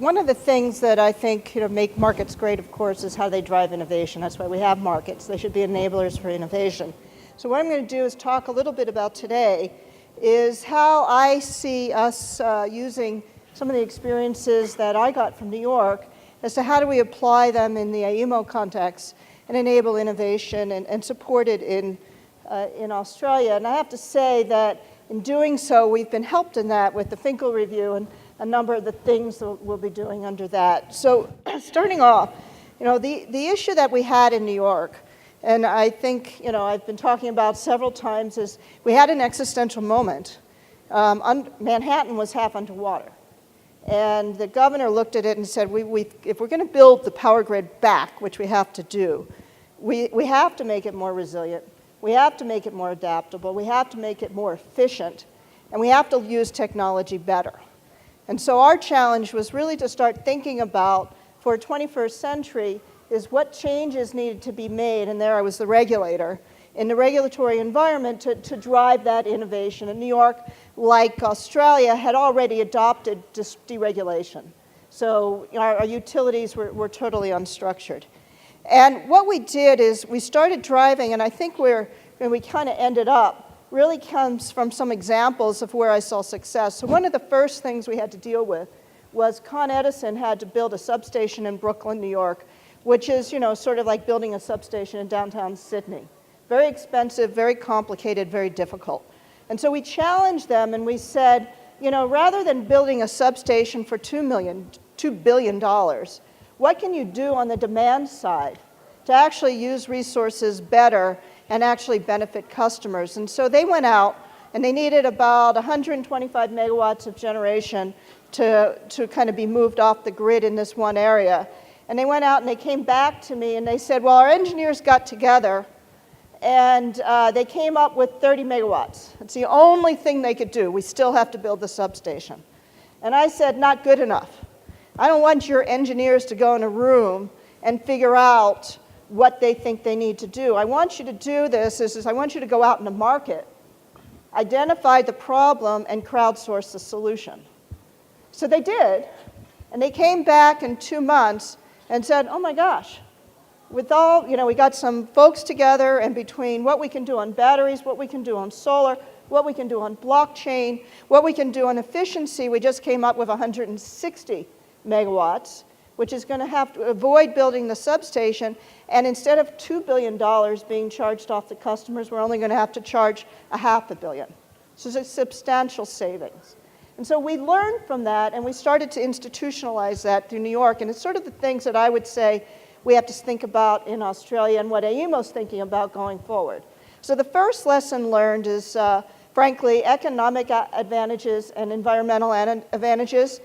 one of the things that I think make markets great, of course, is how they drive innovation. That's why we have markets. They should be enablers for innovation. So what I'm going to do is talk a little bit about today is how I see us using some of the experiences that I got from New York as to how do we apply them in the IEMO context and enable innovation and support it in Australia. And I have to say that in doing so, we've been helped in that with the Finkel Review and a number of the things that we'll be doing under that. So starting off, the issue that we had in New York, and I think I've been talking about several times, is we had an existential moment. Manhattan was half underwater. And the governor looked at it and said, if we're going to build the power grid back, which we have to do, we have to make it more resilient. We have to make it more adaptable. We have to make it more efficient. And we have to use technology better. And so our challenge was really to start thinking about, for 21st century, is what changes needed to be made, and there I was the regulator, in the regulatory environment to drive that innovation. And New York, like Australia, had already adopted deregulation. So our utilities were totally unstructured. And what we did is we started driving, and I think where we kind of ended up really comes from some examples of where I saw success. So one of the first things we had to deal with was Con Edison had to build a substation in Brooklyn, New York, which is, sort of like building a substation in downtown Sydney. Very expensive, very complicated, very difficult. And so we challenged them and we said, rather than building a substation for $2 billion, what can you do on the demand side to actually use resources better and actually benefit customers? And so they went out and they needed about 125 megawatts of generation to kind of be moved off the grid in this one area. And they went out and they came back to me and they said, well, our engineers got together and they came up with 30 megawatts. It's the only thing they could do. We still have to build the substation. And I said, not good enough. I don't want your engineers to go in a room and figure out what they think they need to do. I want you to do this is I want you to go out in the market, identify the problem, and crowdsource the solution. So they did, and they came back in 2 months and said, oh my gosh, with all, we got some folks together, and between what we can do on batteries, what we can do on solar, what we can do on blockchain, what we can do on efficiency, we just came up with 160 megawatts, which is going to have to avoid building the substation. And instead of $2 billion being charged off to customers, we're only going to have to charge $500 million. So it's a substantial savings. And so we learned from that, and we started to institutionalize that through New York. And it's sort of the things that I would say we have to think about in Australia and what AEMO's thinking about going forward. So the first lesson learned is, frankly, economic advantages and environmental advantages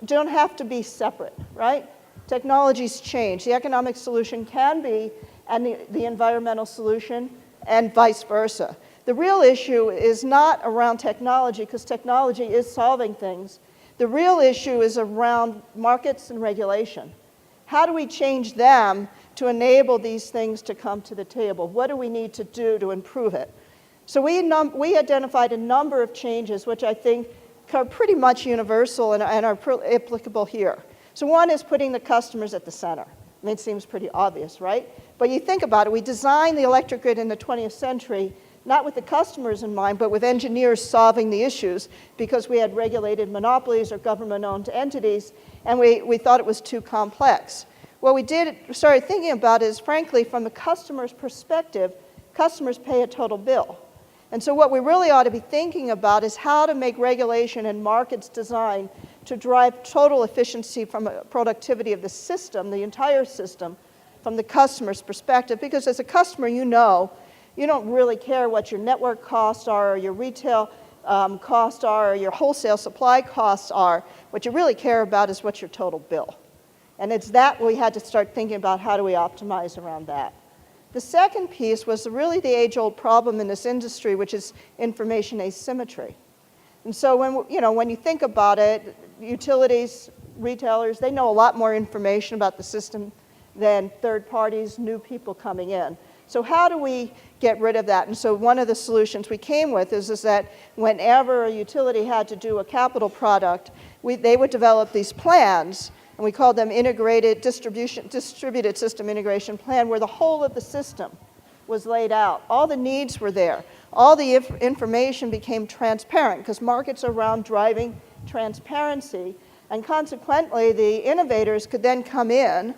don't have to be separate, right? Technologies change. The economic solution can be and the environmental solution, and vice versa. The real issue is not around technology, because technology is solving things. The real issue is around markets and regulation. How do we change them to enable these things to come to the table? What do we need to do to improve it? So we identified a number of changes which I think are pretty much universal and are applicable here. So one is putting the customers at the center. I mean, it seems pretty obvious, right? But you think about it, we designed the electric grid in the 20th century not with the customers in mind, but with engineers solving the issues, because we had regulated monopolies or government-owned entities, and we thought it was too complex. What we started thinking about is, frankly, from the customer's perspective, customers pay a total bill. And so what we really ought to be thinking about is how to make regulation and markets design to drive total efficiency from a productivity of the system, the entire system, from the customer's perspective. Because as a customer, you don't really care what your network costs are, or your retail costs are, or your wholesale supply costs are. What you really care about is what's your total bill. And it's that we had to start thinking about how do we optimize around that. The second piece was really the age-old problem in this industry, which is information asymmetry. And so when you think about it, utilities, retailers, they know a lot more information about the system than third parties, new people coming in. So how do we get rid of that. And so one of the solutions we came with is that whenever a utility had to do a capital product, they would develop these plans, and we called them integrated distributed system integration plan, where the whole of the system was laid out. All the needs were there. All the information became transparent, because markets are around driving transparency. And consequently, the innovators could then come in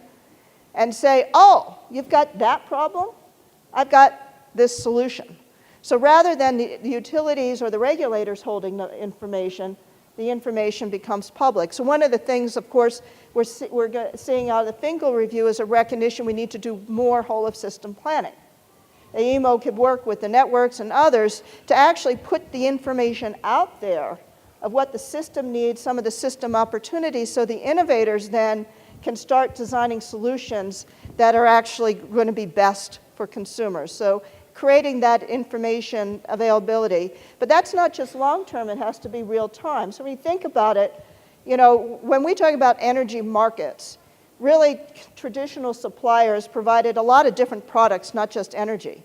and say, oh, you've got that problem? I've got this solution. So rather than the utilities or the regulators holding the information becomes public. So one of the things, of course, we're seeing out of the Finkel review is a recognition we need to do more whole-of-system planning. AEMO could work with the networks and others to actually put the information out there of what the system needs, some of the system opportunities, so the innovators then can start designing solutions that are actually going to be best for consumers. So creating that information availability. But that's not just long-term, it has to be real-time. So when you think about it, when we talk about energy markets, really traditional suppliers provided a lot of different products, not just energy.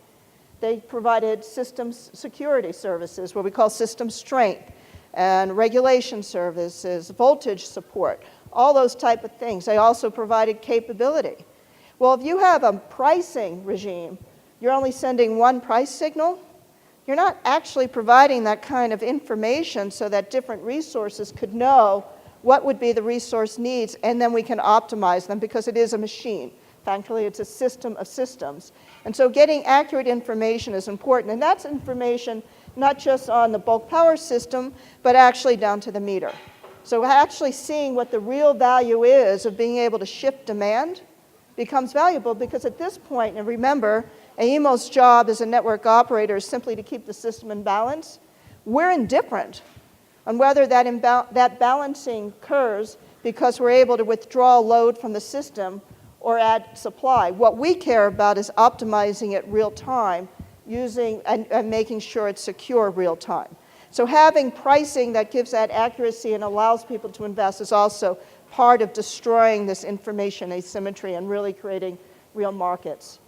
They provided systems security services, what we call system strength, and regulation services, voltage support, all those type of things. They also provided capability. Well, if you have a pricing regime, you're only sending one price signal, you're not actually providing that kind of information so that different resources could know what would be the resource needs, and then we can optimize them, because it is a machine. Thankfully, it's a system of systems. And so getting accurate information is important, and that's information not just on the bulk power system, but actually down to the meter. So actually seeing what the real value is of being able to shift demand becomes valuable, because at this point, and remember, AEMO's job as a network operator is simply to keep the system in balance. We're indifferent on whether that balancing occurs because we're able to withdraw load from the system or add supply. What we care about is optimizing it real time, using and making sure it's secure real time. So having pricing that gives that accuracy and allows people to invest is also part of destroying this information asymmetry and really creating real markets.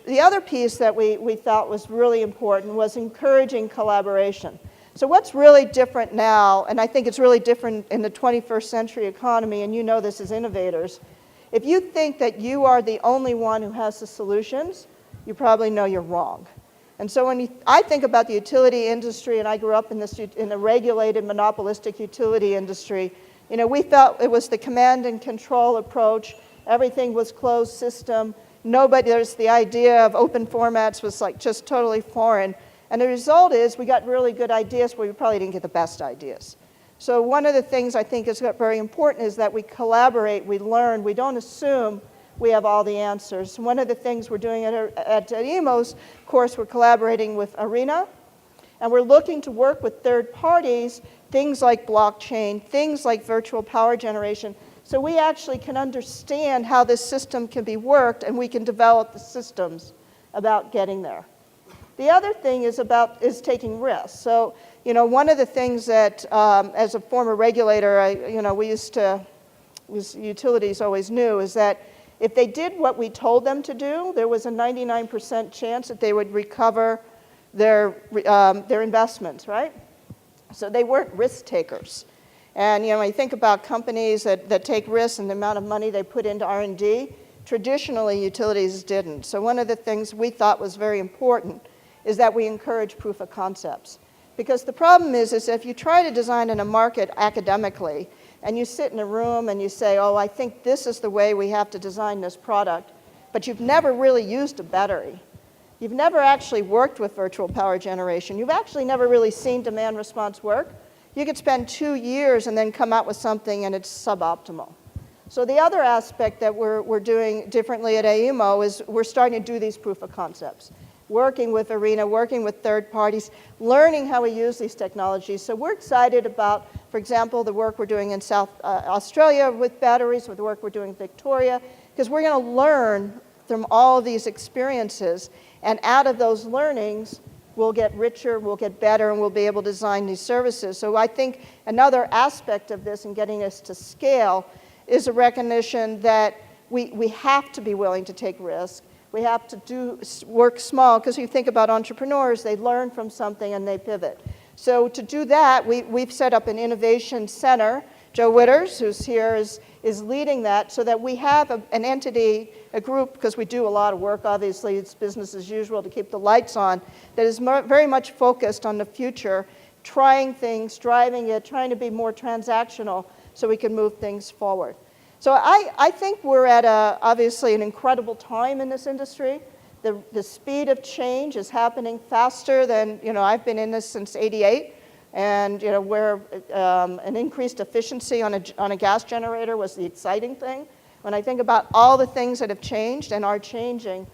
The other piece that we thought was really important was encouraging collaboration. So what's really different now, and I think it's really different in the 21st century economy, and you know this as innovators, if you think that you are the only one who has the solutions, you probably know you're wrong. And so when I think about the utility industry, and I grew up in the regulated monopolistic utility industry, we felt it was the command and control approach. Everything was closed system. There's the idea of open formats was like just totally foreign. And the result is we got really good ideas, but we probably didn't get the best ideas. So one of the things I think is very important is that we collaborate, we learn, we don't assume we have all the answers. One of the things we're doing at AEMO's, of course, we're collaborating with ARENA, and we're looking to work with third parties, things like blockchain, things like virtual power generation, so we actually can understand how this system can be worked, and we can develop the systems about getting there. The other thing is taking risks. So, one of the things that, as a former regulator, utilities always knew, is that if they did what we told them to do, there was a 99% chance that they would recover their investments, right? So they weren't risk takers. And when you think about companies that take risks and the amount of money they put into R&D, traditionally utilities didn't. So one of the things we thought was very important is that we encourage proof of concepts. Because the problem is if you try to design in a market academically, and you sit in a room and you say, oh, I think this is the way we have to design this product, but you've never really used a battery. You've never actually worked with virtual power generation. You've actually never really seen demand response work. You could spend 2 years and then come out with something and it's suboptimal. So the other aspect that we're doing differently at AEMO is we're starting to do these proof of concepts. Working with ARENA, working with third parties, learning how we use these technologies. So we're excited about, for example, the work we're doing in South Australia with batteries, with the work we're doing in Victoria, because we're going to learn from all of these experiences, and out of those learnings, we'll get richer, we'll get better, and we'll be able to design these services. So I think another aspect of this and getting us to scale is a recognition that we have to be willing to take risks. We have to work small, because you think about entrepreneurs, they learn from something and they pivot. So to do that, we've set up an innovation center. Joe Witters, who's here, is leading that, so that we have an entity, a group, because we do a lot of work, obviously, it's business as usual to keep the lights on, that is very much focused on the future, trying things, driving it, trying to be more transactional so we can move things forward. So I think we're at, obviously, an incredible time in this industry. The speed of change is happening faster than, I've been in this since '88. And where an increased efficiency on a gas generator was the exciting thing. When I think about all the things that have changed and are changing,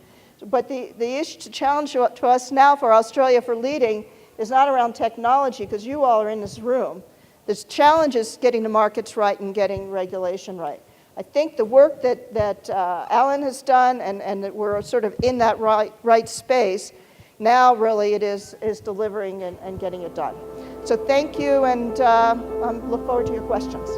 but the challenge to us now for Australia for leading is not around technology, because you all are in this room. The challenge is getting the markets right and getting regulation right. I think the work that Alan has done, and that we're sort of in that right space. Now, really, it is delivering and getting it done. So thank you, and I look forward to your questions.